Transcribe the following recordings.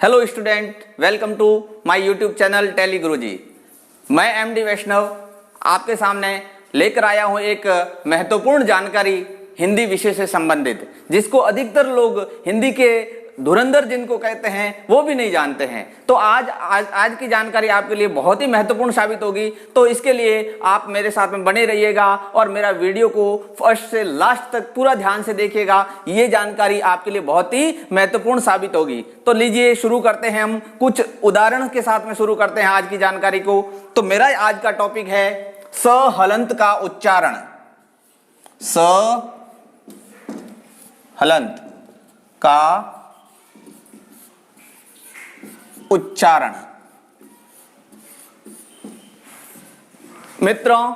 Hello student, welcome to my YouTube channel Tally Guruji. मैं MD वैष्णव आपके सामने लेकर आया हूं एक महत्वपूर्ण जानकारी हिंदी विषय से संबंधित, जिसको अधिकतर लोग हिंदी के धुरंधर जिनको कहते हैं वो भी नहीं जानते हैं। तो आज की जानकारी आपके लिए बहुत ही महत्वपूर्ण साबित होगी। तो इसके लिए आप मेरे साथ में बने रहिएगा और मेरा वीडियो को फर्स्ट से लास्ट तक पूरा ध्यान से देखिएगा। ये जानकारी आपके लिए बहुत ही महत्वपूर्ण साबित होगी। तो लीजिए शुरू करते हैं, हम कुछ उदाहरण के साथ में शुरू करते हैं आज की जानकारी को। तो मेरा आज का टॉपिक है स हलंत का उच्चारण। स हलंत का उच्चारण। मित्रों,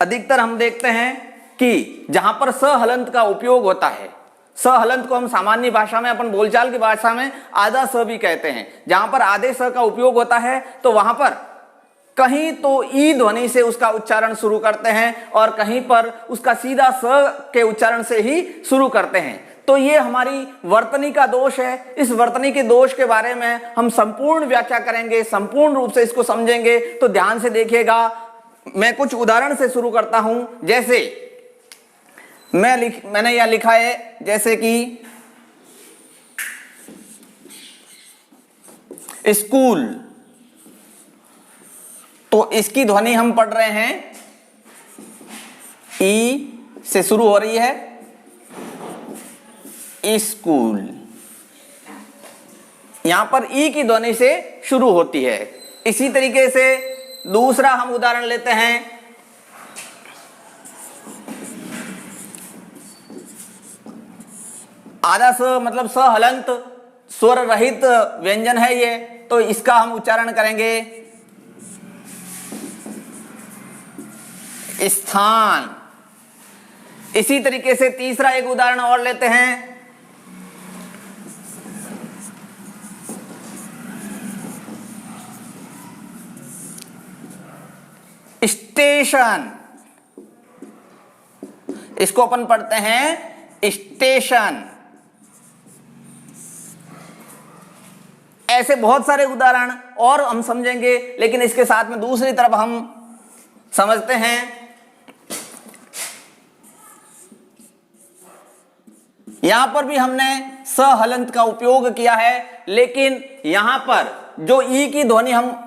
अधिकतर हम देखते हैं कि जहां पर स हलंत का उपयोग होता है, स हलंत को हम सामान्य भाषा में, अपन बोलचाल की भाषा में आधा स भी कहते हैं। जहां पर आधे स का उपयोग होता है तो वहां पर कहीं तो ई ध्वनि से उसका उच्चारण शुरू करते हैं और कहीं पर उसका सीधा स के उच्चारण से ही शुरू करते हैं। तो ये हमारी वर्तनी का दोष है। इस वर्तनी के दोष के बारे में हम संपूर्ण व्याख्या करेंगे, संपूर्ण रूप से इसको समझेंगे। तो ध्यान से देखिएगा। मैं कुछ उदाहरण से शुरू करता हूं। जैसे मैंने यहां लिखा है, जैसे कि स्कूल, तो इसकी ध्वनि हम पढ़ रहे हैं, ई से शुरू हो रही है, स्कूल। यहां पर ई की ध्वनि से शुरू होती है। इसी तरीके से दूसरा हम उदाहरण लेते हैं, आधा स मतलब स हलंत स्वर रहित व्यंजन है ये, तो इसका हम उच्चारण करेंगे स्थान। इसी तरीके से तीसरा एक उदाहरण और लेते हैं, स्टेशन। इसको अपन पढ़ते हैं स्टेशन। ऐसे बहुत सारे उदाहरण और हम समझेंगे, लेकिन इसके साथ में दूसरी तरफ हम समझते हैं। यहां पर भी हमने स हलंत का उपयोग किया है, लेकिन यहां पर जो ई की ध्वनि हम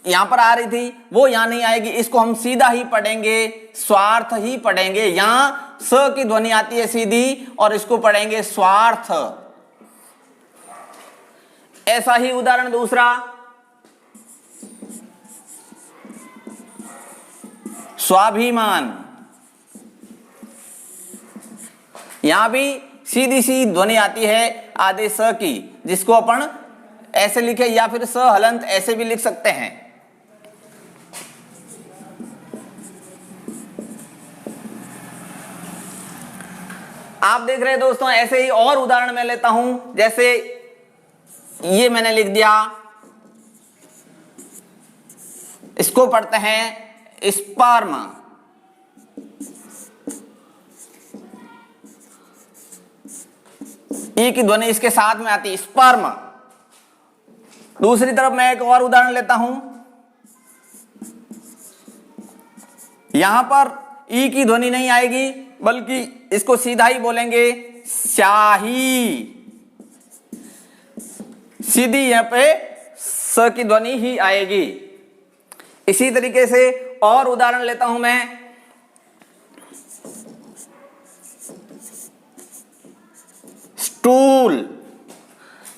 यहां पर आ रही थी वो यहां नहीं आएगी। इसको हम सीधा ही पढ़ेंगे, स्वार्थ ही पढ़ेंगे। यहां स की ध्वनि आती है सीधी और इसको पढ़ेंगे स्वार्थ। ऐसा ही उदाहरण दूसरा, स्वाभिमान। यहां भी सीधी सी ध्वनि आती है आधे स की, जिसको अपन ऐसे लिखे या फिर स हलंत ऐसे भी लिख सकते हैं। आप देख रहे हैं दोस्तों, ऐसे ही और उदाहरण मैं लेता हूं। जैसे ये मैंने लिख दिया, इसको पढ़ते हैं स्पर्म। ई की ध्वनि इसके साथ में आती है, स्पर्म। दूसरी तरफ मैं एक और उदाहरण लेता हूं। यहां पर ई की ध्वनि नहीं आएगी, बल्कि इसको सीधा ही बोलेंगे स्याही। सीधी यहां पे स की ध्वनि ही आएगी। इसी तरीके से और उदाहरण लेता हूं मैं, स्टूल।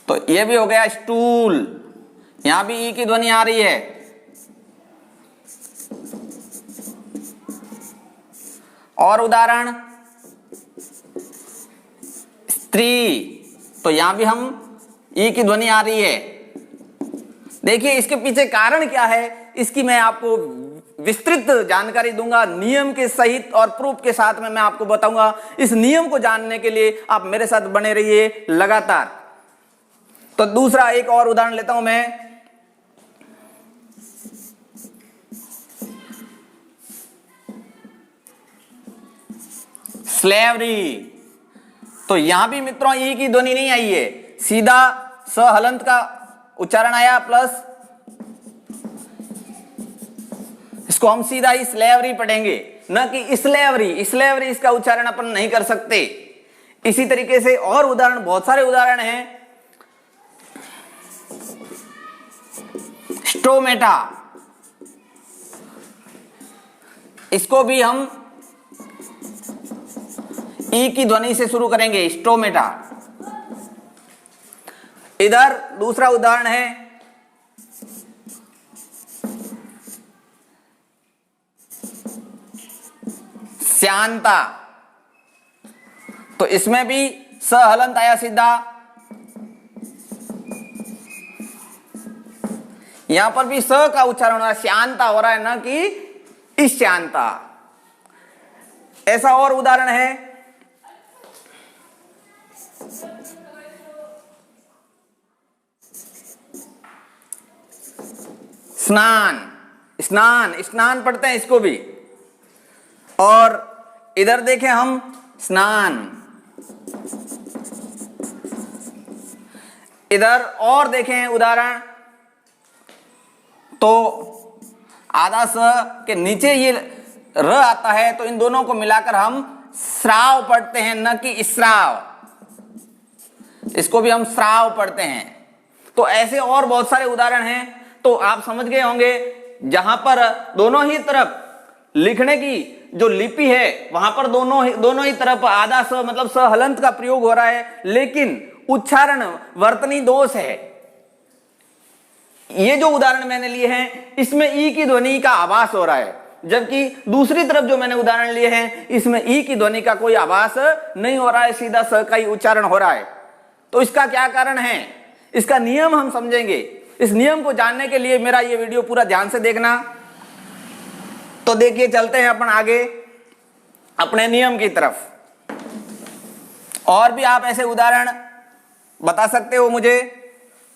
तो ये भी हो गया स्टूल। यहां भी ई की ध्वनि आ रही है। और उदाहरण स्त्री, तो यहां भी हम ई की ध्वनि आ रही है। देखिए इसके पीछे कारण क्या है, इसकी मैं आपको विस्तृत जानकारी दूंगा, नियम के सहित और प्रूफ के साथ में मैं आपको बताऊंगा। इस नियम को जानने के लिए आप मेरे साथ बने रहिए लगातार। तो दूसरा एक और उदाहरण लेता हूं मैं, स्लेवरी। तो यहां भी मित्रों ई की ध्वनि नहीं आई है, सीधा स हलंत का उच्चारण आया प्लस इसको हम सीधा ही स्लेवरी पढ़ेंगे, न कि स्लेवरी। स्लेवरी इसका उच्चारण अपन नहीं कर सकते। इसी तरीके से और उदाहरण, बहुत सारे उदाहरण हैं। स्टोमेटा, इसको भी हम ई की ध्वनि से शुरू करेंगे, स्टोमेटा। इधर दूसरा उदाहरण है श्यांता। तो इसमें भी स हलंत आया सीधा, यहां पर भी स का उच्चारण हो रहा है, श्यांता हो रहा है, ना कि ईशांता। ऐसा और उदाहरण है स्नान। स्नान, स्नान पढ़ते हैं इसको भी। और इधर देखें हम स्नान, इधर और देखें उदाहरण, तो आधा स के नीचे ये र आता है, तो इन दोनों को मिलाकर हम श्राव पढ़ते हैं, न कि स्राव। इसको भी हम श्राव पढ़ते हैं। तो ऐसे और बहुत सारे उदाहरण हैं। तो आप समझ गए होंगे, जहां पर दोनों ही तरफ लिखने की जो लिपि है वहां पर दोनों ही तरफ आधा स मतलब स हलंत का प्रयोग हो रहा है, लेकिन उच्चारण वर्तनी दोष है। ये जो उदाहरण मैंने लिए हैं इसमें ई की ध्वनि का आभास हो रहा है, जबकि दूसरी तरफ जो मैंने उदाहरण लिए हैं इसमें ई की ध्वनि का कोई आभास नहीं हो रहा है, सीधा स का ही उच्चारण हो रहा है। तो इसका क्या कारण है, इसका नियम हम समझेंगे। इस नियम को जानने के लिए मेरा ये वीडियो पूरा ध्यान से देखना। तो देखिए, चलते हैं अपन आगे अपने नियम की तरफ। और भी आप ऐसे उदाहरण बता सकते हो मुझे।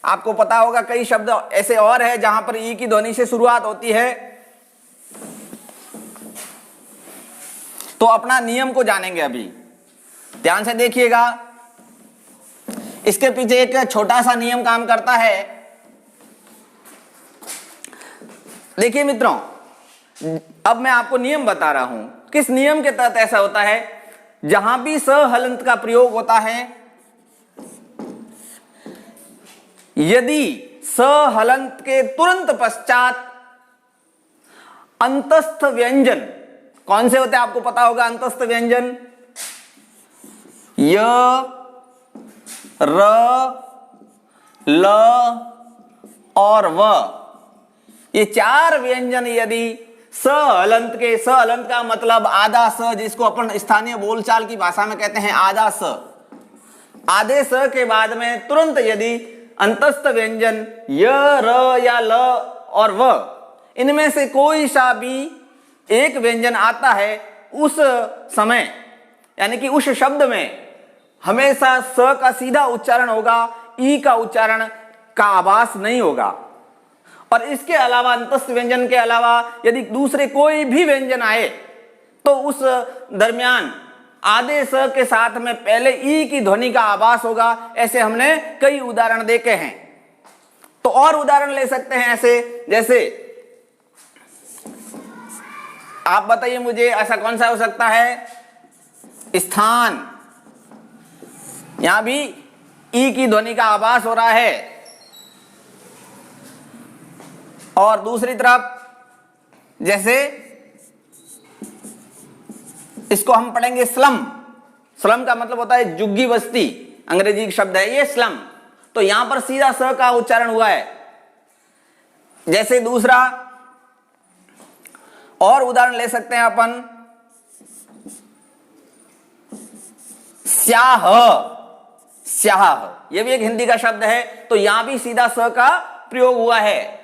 आपको पता होगा कई शब्द ऐसे और है जहां पर ई की ध्वनि से शुरुआत होती है। तो अपना नियम को जानेंगे अभी, ध्यान से देखिएगा। इसके पीछे एक छोटा सा नियम काम करता है। देखिए मित्रों, अब मैं आपको नियम बता रहा हूं। किस नियम के तहत ऐसा होता है, जहां भी स हलंत का प्रयोग होता है, यदि स हलंत के तुरंत पश्चात अंतस्थ व्यंजन, कौन से होते हैं आपको पता होगा अंतस्थ व्यंजन, य, र, ल और व, ये चार व्यंजन यदि स हलंत के, स हलंत का मतलब आधा स, जिसको अपन स्थानीय बोलचाल की भाषा में कहते हैं आधा स, आधे स के बाद में तुरंत यदि अंतस्थ व्यंजन य, र या ल और व, इनमें से कोई सा भी एक व्यंजन आता है, उस समय यानी कि उस शब्द में हमेशा स का सीधा उच्चारण होगा, ई का उच्चारण का आभास नहीं होगा। और इसके अलावा अंतस्थ व्यंजन के अलावा यदि दूसरे कोई भी व्यंजन आए तो उस दरमियान आधे स के साथ में पहले ई की ध्वनि का आभास होगा। ऐसे हमने कई उदाहरण देखे हैं। तो और उदाहरण ले सकते हैं ऐसे, जैसे आप बताइए मुझे ऐसा कौन सा हो सकता है, स्थान, यहां भी ई की ध्वनि का आभास हो रहा है। और दूसरी तरफ जैसे इसको हम पढ़ेंगे स्लम। स्लम का मतलब होता है झुग्गी बस्ती, अंग्रेजी शब्द है ये स्लम। तो यहां पर सीधा स का उच्चारण हुआ है। जैसे दूसरा और उदाहरण ले सकते हैं अपन, स्याह। स्याह यह भी एक हिंदी का शब्द है, तो यहां भी सीधा स का प्रयोग हुआ है।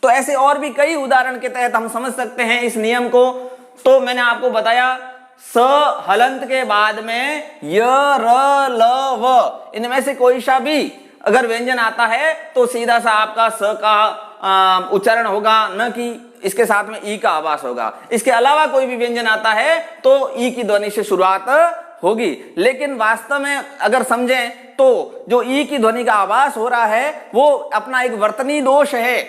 तो ऐसे और भी कई उदाहरण के तहत हम समझ सकते हैं इस नियम को। तो मैंने आपको बताया स हलंत के बाद में य, र, ल, व, इनमें से कोई सा भी अगर व्यंजन आता है तो सीधा सा आपका स का उच्चारण होगा, न कि इसके साथ में ई का आभास होगा। इसके अलावा कोई भी व्यंजन आता है तो ई की ध्वनि से शुरुआत होगी। लेकिन वास्तव में अगर समझें तो जो ई की ध्वनि का आभास हो रहा है वो अपना एक वर्तनी दोष है।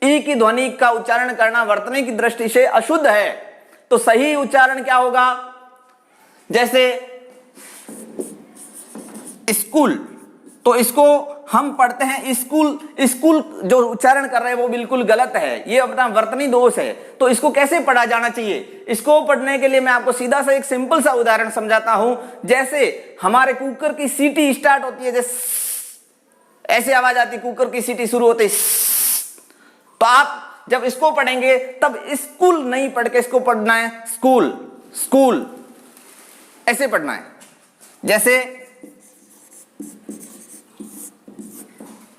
ई की ध्वनि का उच्चारण करना वर्तनी की दृष्टि से अशुद्ध है। तो सही उच्चारण क्या होगा? जैसे स्कूल, तो इसको हम पढ़ते हैं स्कूल, स्कूल जो उच्चारण कर रहे हैं वो बिल्कुल गलत है, ये अपना वर्तनी दोष है। तो इसको कैसे पढ़ा जाना चाहिए? इसको पढ़ने के लिए मैं आपको सीधा सा एक सिंपल सा उदाहरण समझाता हूं। जैसे हमारे कुकर की सीटी स्टार्ट होती है, जैसे ऐसे आवाज आती, कुकर की सीटी शुरू होती, तो आप जब इसको पढ़ेंगे तब स्कूल नहीं पढ़ के इसको पढ़ना है स्कूल, स्कूल ऐसे पढ़ना है। जैसे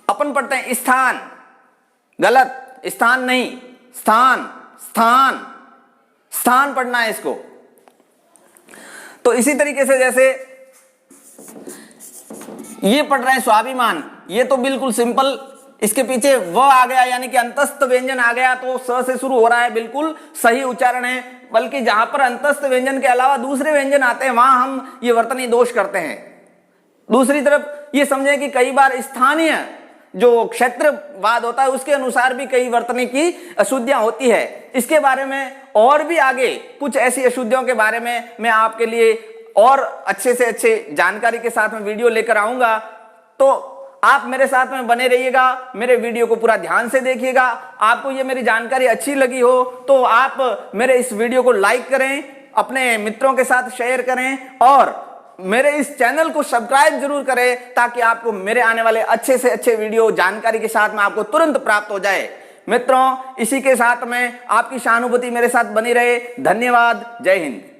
अपन पढ़ते हैं स्थान, गलत, स्थान नहीं, स्थान, स्थान, स्थान पढ़ना है इसको। तो इसी तरीके से जैसे ये पढ़ रहे हैं स्वाभिमान, ये तो बिल्कुल सिंपल, इसके पीछे व आ गया यानी कि अंतस्थ व्यंजन आ गया तो स से शुरू हो रहा है, बिल्कुल सही उच्चारण है। बल्कि जहां पर अंतस्थ व्यंजन के अलावा दूसरे व्यंजन आते हैं वहां हम ये वर्तनी दोष करते हैं। दूसरी तरफ ये समझें कि कई बार स्थानीय जो क्षेत्रवाद होता है उसके अनुसार भी कई वर्तनी की अशुद्धियां होती है। इसके बारे में और भी आगे कुछ ऐसी अशुद्धियों के बारे में मैं आपके लिए और अच्छे से अच्छे जानकारी के साथ में वीडियो लेकर आऊंगा। तो आप मेरे साथ में बने रहिएगा, मेरे वीडियो को पूरा ध्यान से देखिएगा। आपको ये मेरी जानकारी अच्छी लगी हो तो आप मेरे इस वीडियो को लाइक करें, अपने मित्रों के साथ शेयर करें और मेरे इस चैनल को सब्सक्राइब जरूर करें ताकि आपको मेरे आने वाले अच्छे से अच्छे वीडियो जानकारी के साथ में आपको तुरंत प्राप्त हो जाए। मित्रों, इसी के साथ में आपकी सहानुभूति मेरे साथ बनी रहे। धन्यवाद। जय हिंद।